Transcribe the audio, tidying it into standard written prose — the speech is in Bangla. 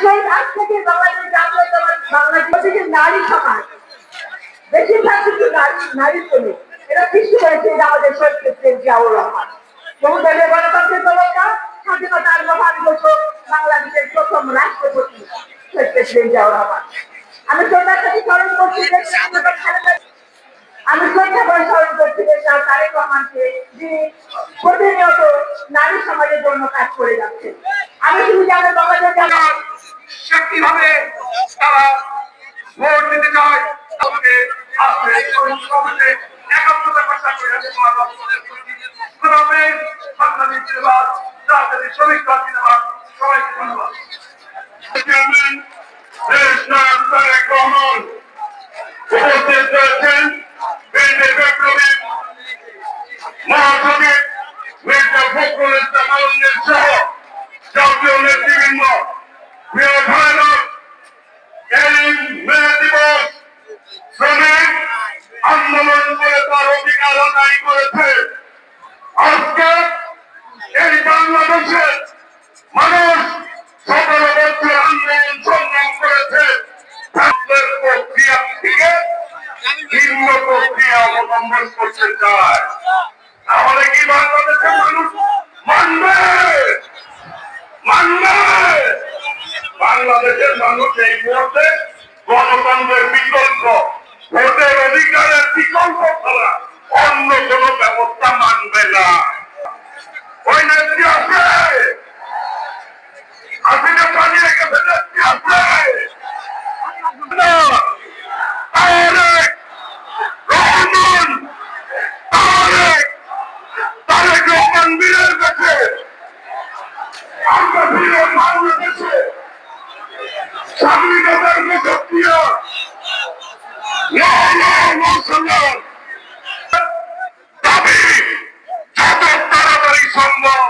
সেই আজ থেকে বাংলাদেশ জাতীয়তাবাদী বাংলাদেশের নারী সমাজ বেশিরভাগ কিন্তু নারী শ্রমিক এরা সৃষ্টি হয়েছে আমাদের শহীদ প্রেসিডেন্ট জিয়াউর রহমান বহুদলীয় গণতন্ত্রের প্রবক্তা স্বাধীনতার মহান ঘোষক বাংলাদেশের প্রথম রাষ্ট্রপতি শহীদ প্রেসিডেন্ট জিয়াউর রহমান। আমি শ্রদ্ধার সাথে স্মরণ করছি আমি শ্রদ্ধা করে স্মরণ করছি তারেক রহমানকে যিনি প্রতিনিয়ত নারী সমাজের জন্য কাজ করে যাচ্ছেন। আমি শুধু জানি বাংলাদেশ শক্তিভাবে তারা ভোট দিতে চায় আমাকে আসলে সমাজে একাত্মতা প্রচার করে বাংলাদেশ জিন্দাবাদ, রাজধানী শ্রমিক জিন্দাবাদ। সবাইকে ধন্যবাদ। দেশ নায়ক তারেক রহমান উপস্থিত রয়েছেন বিপ্লবী মহাসচিব মির্জা ফখরুল ইসলাম আলমগীর সহ জাতীয় নেতৃবৃন্দ। প্রিয় ভাইরা, এই মে দিবস শ্রমিক আন্দোলন করে তার অধিকার আদায় করেছে। আজকে এই বাংলাদেশে মানুষ 17 বছর আন্দোলন সংগ্রাম করেছে। প্রক্রিয়া থেকে ভিন্ন প্রক্রিয়া অবলম্বন করতে চায়। তাহলে কি বাংলাদেশের মানুষ মানবে? বাংলাদেশের মানুষ এই মুহূর্তে গণতন্ত্রের বিকল্প, ভোটের অধিকারের বিকল্প ছাড়া অন্য কোন ব্যবস্থা মানবে না। ওই নেত্রী আছে, হাসিনা পালিয়ে গেছে, নেত্রী আছে তারেক রহমান বীরের কাছে আমরা বীরের বাংলাদেশে স্বাধীনতার মুখতিয়া দাবি যত তাড়াতাড়ি সম্ভব